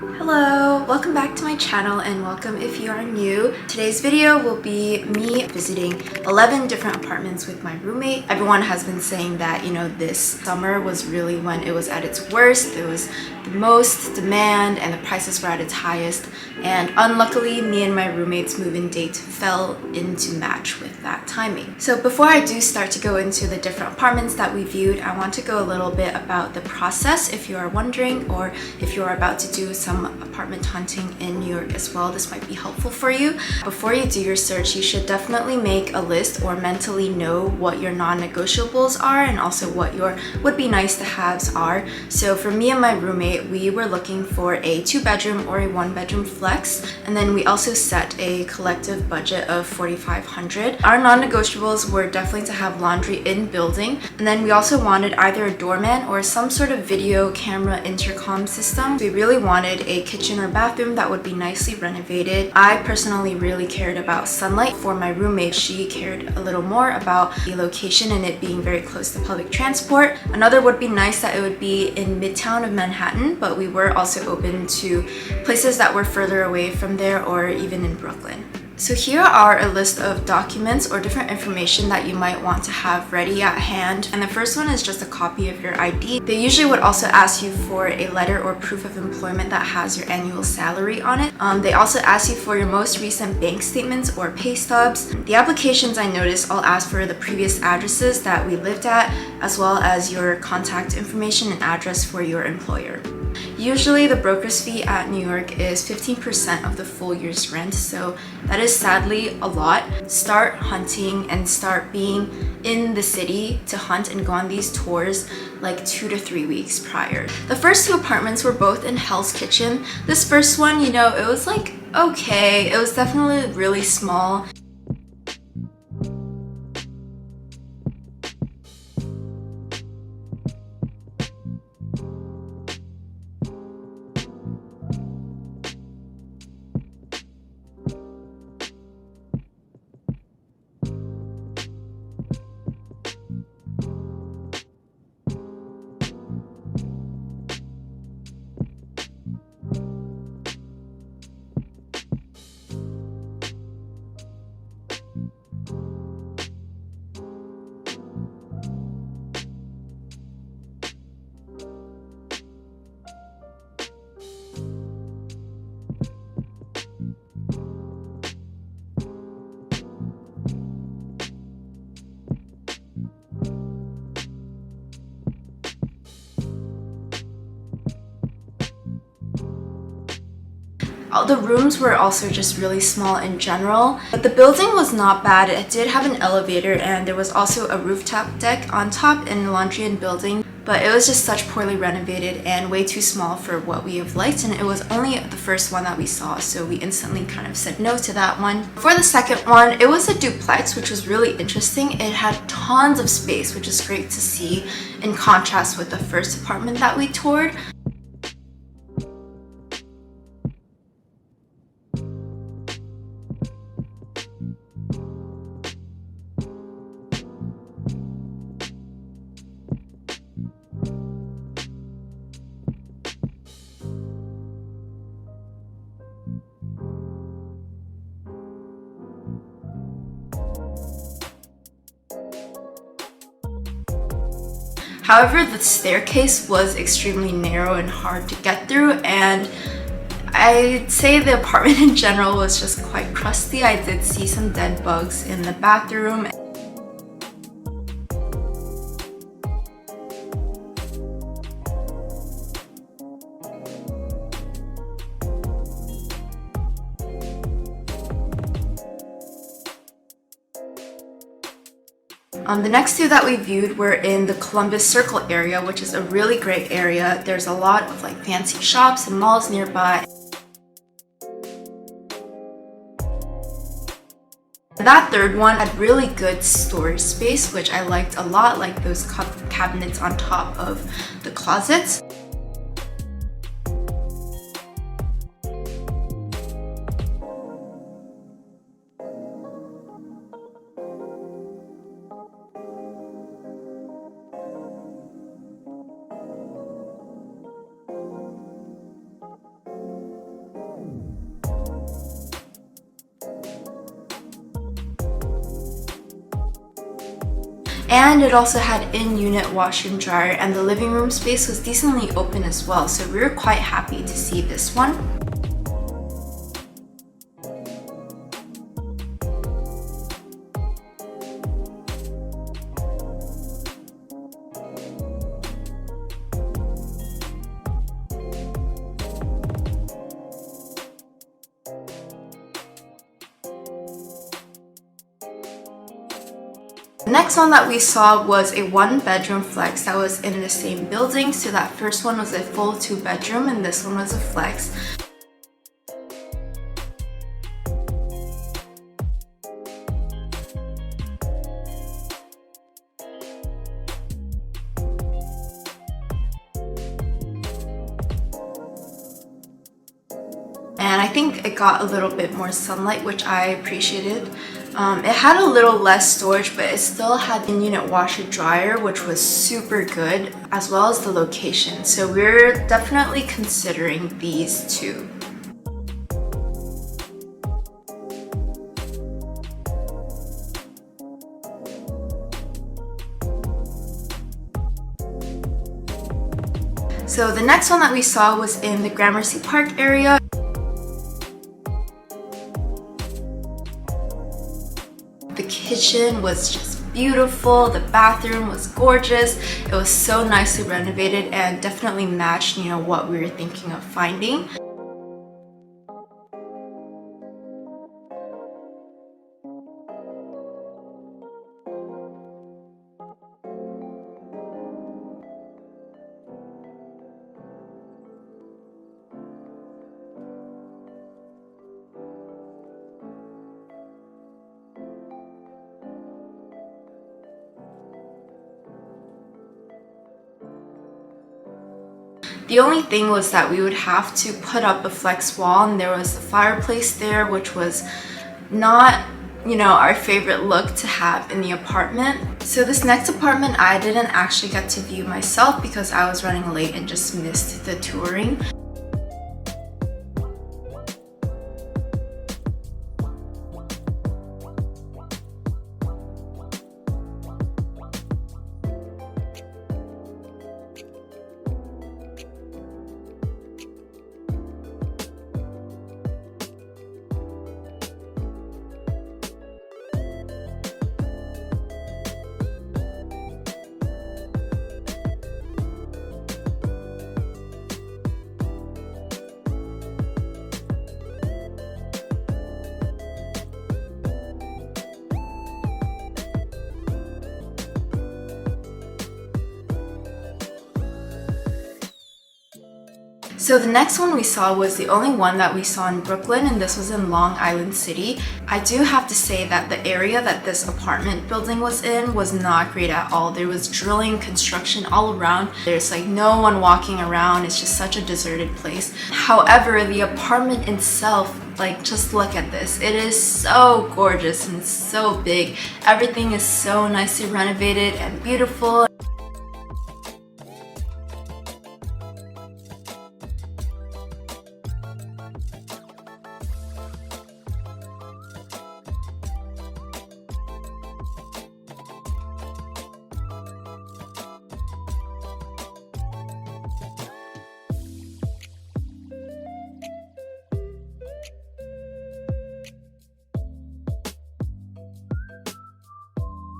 Hello, welcome back to my channel and welcome if you are new. Today's video will be me visiting 11 different apartments with my roommate. Everyone has been saying that, this summer was really when it was at its worst. There was the most demand and the prices were at its highest. And unluckily, me and my roommate's move-in date fell into match with that timing. So before I do start to go into the different apartments that we viewed, I want to go a little bit about the process if you are wondering, or if you are about to do some apartment hunting in New York as well. This might be helpful for you. Before you do your search, you should definitely make a list or mentally know what your non-negotiables are and also what your would be nice to haves are. So for me and my roommate, we were looking for a 2-bedroom or a 1-bedroom flex, and then we also set a collective budget of $4,500. Our non-negotiables were definitely to have laundry in building, and then we also wanted either a doorman or some sort of video camera intercom system. We really wanted a kitchen or bathroom that would be nicely renovated. I personally really cared about sunlight. For my roommate, she cared a little more about the location and it being very close to public transport. Another would be nice that it would be in Midtown of Manhattan, but we were also open to places that were further away from there or even in Brooklyn. So here are a list of documents or different information that you might want to have ready at hand. And the first one is just a copy of your ID. They usually would also ask you for a letter or proof of employment that has your annual salary on it. They also ask you for your most recent bank statements or pay stubs. The applications, I noticed, all ask for the previous addresses that we lived at, as well as your contact information and address for your employer. Usually the broker's fee at New York is 15% of the full year's rent, so that is sadly a lot. Start hunting and start being in the city to hunt and go on these tours like 2 to 3 weeks prior. The first 2 apartments were both in Hell's Kitchen. This first one, it was like okay. It was definitely really small. The rooms were also just really small in general, but the building was not bad. It did have an elevator and there was also a rooftop deck on top and laundry and building, but it was just such poorly renovated and way too small for what we have liked, and it was only the first one that we saw, so we instantly kind of said no to that one. For the second one, it was a duplex, which was really interesting. It had tons of space, which is great to see in contrast with the first apartment that we toured. However, the staircase was extremely narrow and hard to get through, and I'd say the apartment in general was just quite crusty. I did see some dead bugs in the bathroom. The next 2 that we viewed were in the Columbus Circle area, which is a really great area. There's a lot of fancy shops and malls nearby. That third one had really good storage space, which I liked a lot, like those cabinets on top of the closets. And it also had in-unit washer and dryer, and the living room space was decently open as well, so we were quite happy to see this one. The next one that we saw was a 1-bedroom flex that was in the same building. So that first one was a full 2-bedroom and this one was a flex. And I think it got a little bit more sunlight, which I appreciated. It had a little less storage, but it still had in-unit washer dryer, which was super good, as well as the location. So we're definitely considering these two. So the next one that we saw was in the Gramercy Park area. The kitchen was just beautiful, the bathroom was gorgeous, it was so nicely renovated and definitely matched, what we were thinking of finding. The only thing was that we would have to put up a flex wall, and there was a fireplace there, which was not, our favorite look to have in the apartment. So this next apartment I didn't actually get to view myself because I was running late and just missed the touring. So the next one we saw was the only one that we saw in Brooklyn, and this was in Long Island City. I do have to say that the area that this apartment building was in was not great at all. There was drilling construction all around. There's like no one walking around. It's just such a deserted place. However, the apartment itself, just look at this. It is so gorgeous and it's so big. Everything is so nicely renovated and beautiful.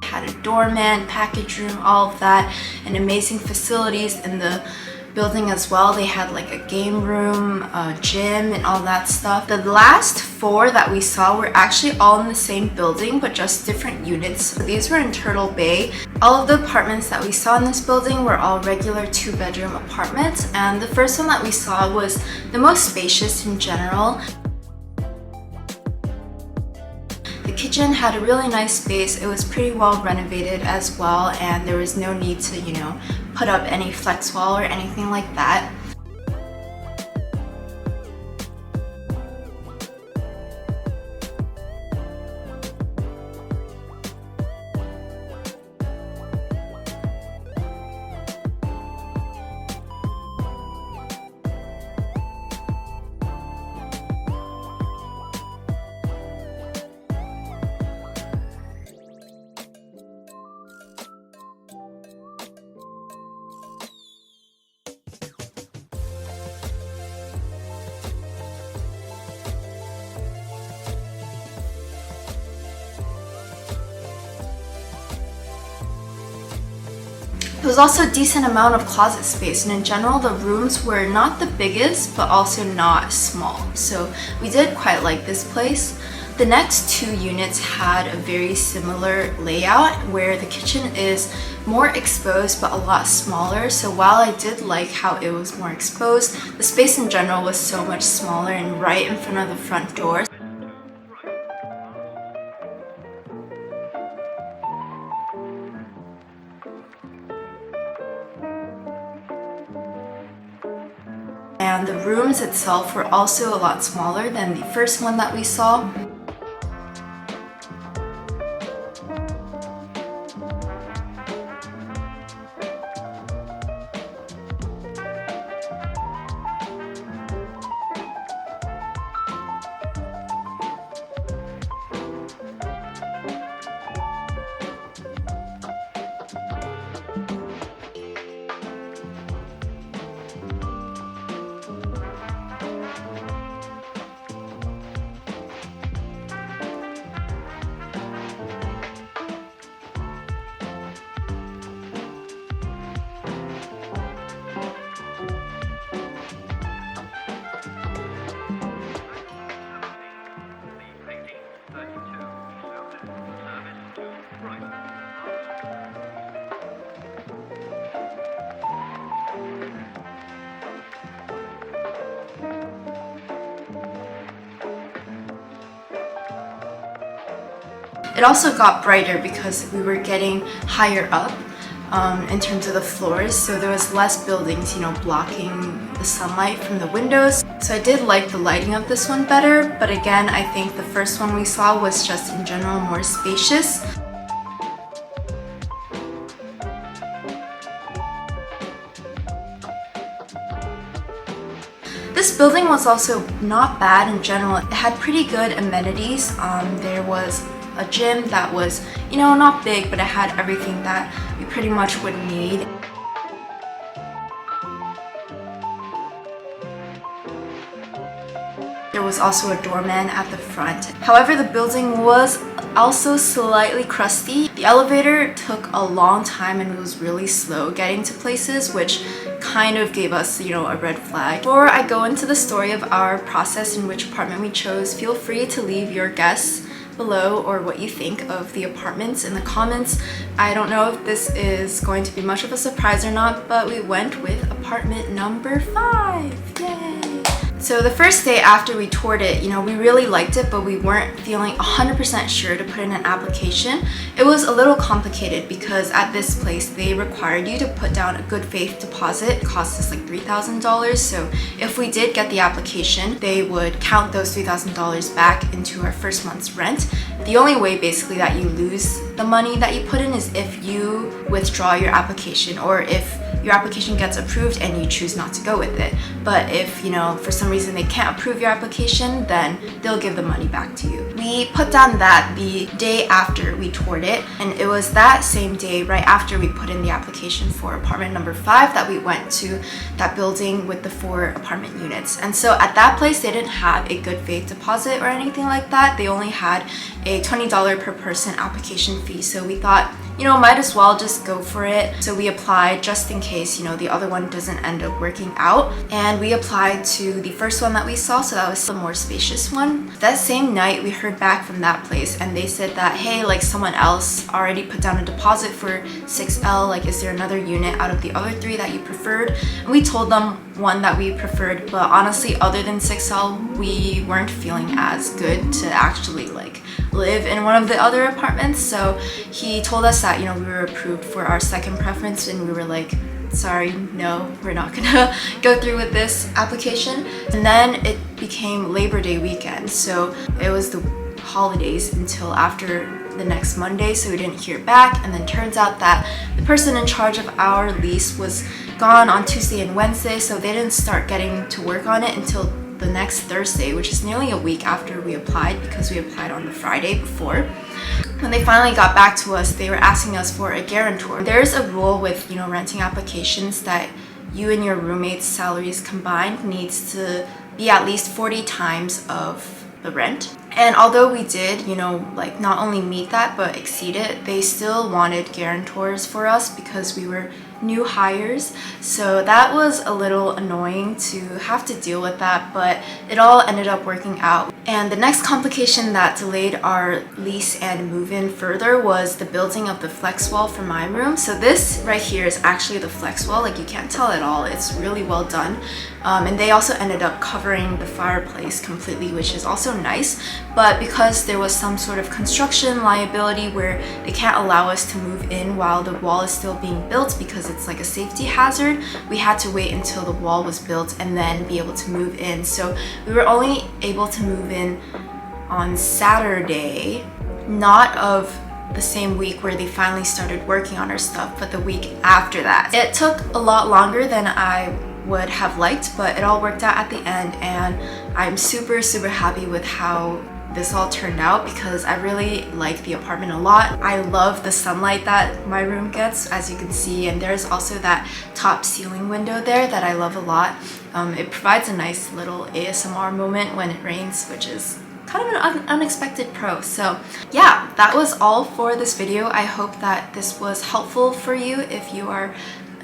Had a doorman, package room, all of that, and amazing facilities in the building as well. They had like a game room, a gym, and all that stuff. The last 4 that we saw were actually all in the same building, but just different units. So these were in Turtle Bay. All of the apartments that we saw in this building were all regular 2-bedroom apartments, and the first one that we saw was the most spacious in general. The kitchen had a really nice space. It was pretty well renovated as well, and there was no need to, put up any flex wall or anything like that. was also a decent amount of closet space, and in general the rooms were not the biggest but also not small, so we did quite like this place. The next two units had a very similar layout where the kitchen is more exposed but a lot smaller, so while I did like how it was more exposed, the space in general was so much smaller and right in front of the front door. And the rooms itself were also a lot smaller than the first one that we saw. It also got brighter because we were getting higher up in terms of the floors, so there was less buildings, blocking the sunlight from the windows. So I did like the lighting of this one better, but again, I think the first one we saw was just in general more spacious. This building was also not bad in general. It had pretty good amenities. There was a gym that was, not big, but it had everything that we pretty much would need. There was also a doorman at the front. However, the building was also slightly crusty. The elevator took a long time and it was really slow getting to places, which kind of gave us, a red flag. Before I go into the story of our process and which apartment we chose, feel free to leave your guess below or what you think of the apartments in the comments. I don't know if this is going to be much of a surprise or not, but we went with apartment number 5. Yay! So the first day after we toured it, we really liked it, but we weren't feeling 100% sure to put in an application. It was a little complicated because at this place, they required you to put down a good faith deposit. It cost us like $3,000. So if we did get the application, they would count those $3,000 back into our first month's rent. The only way basically that you lose the money that you put in is if you withdraw your application or if your application gets approved and you choose not to go with it. But if, for some reason they can't approve your application, then they'll give the money back to you. We put down that the day after we toured it, and it was that same day right after we put in the application for apartment number 5 that we went to that building with the 4 apartment units. And so at that place, they didn't have a good faith deposit or anything like that. They only had a $20 per person application fee. So we thought, might as well just go for it. So we applied just in case, the other one doesn't end up working out. And we applied to the first one that we saw, so that was the more spacious one. That same night, we heard back from that place and they said that, hey, someone else already put down a deposit for 6L. Is there another unit out of the other 3 that you preferred? And we told them one that we preferred, but honestly, other than 6L, we weren't feeling as good to actually live in one of the other apartments. So he told us that, we were approved for our second preference, and we were like, sorry, no, we're not gonna go through with this application. And then it became Labor Day weekend, so it was the holidays until after the next Monday, so we didn't hear back. And then turns out that the person in charge of our lease was gone on Tuesday and Wednesday, so they didn't start getting to work on it until the next Thursday, which is nearly a week after we applied because we applied on the Friday before. When they finally got back to us, they were asking us for a guarantor. There's a rule with, renting applications that you and your roommate's salaries combined needs to be at least 40 times of the rent. And although we did, not only meet that but exceed it, they still wanted guarantors for us because we were new hires, so that was a little annoying to have to deal with that, but it all ended up working out. And the next complication that delayed our lease and move-in further was the building of the flex wall for my room. So this right here is actually the flex wall, like you can't tell at all. It's really well done. And they also ended up covering the fireplace completely, which is also nice. But because there was some sort of construction liability where they can't allow us to move in while the wall is still being built because it's like a safety hazard, we had to wait until the wall was built and then be able to move in. So we were only able to move in on Saturday, not of the same week where they finally started working on our stuff, but the week after that. It took a lot longer than I would have liked, but it all worked out at the end, and I'm super happy with how this all turned out because I really like the apartment a lot. I love the sunlight that my room gets, as you can see, and there's also that top ceiling window there that I love a lot. It provides a nice little ASMR moment when it rains, which is kind of an unexpected pro. So yeah, that was all for this video. I hope that this was helpful for you if you are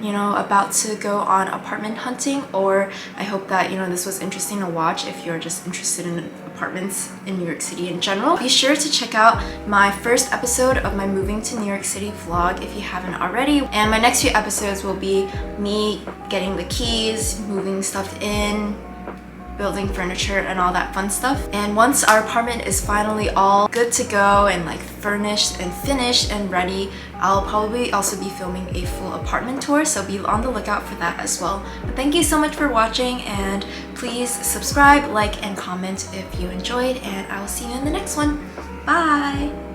about to go on apartment hunting, or I hope that this was interesting to watch if you're just interested in apartments in New York City in general. Be sure to check out my first episode of my moving to New York City vlog if you haven't already, and my next few episodes will be me getting the keys, moving stuff in, building furniture and all that fun stuff. And once our apartment is finally all good to go and like furnished and finished and ready, I'll probably also be filming a full apartment tour, so be on the lookout for that as well. But thank you so much for watching, and please subscribe, like, and comment if you enjoyed, and I will see you in the next one. Bye!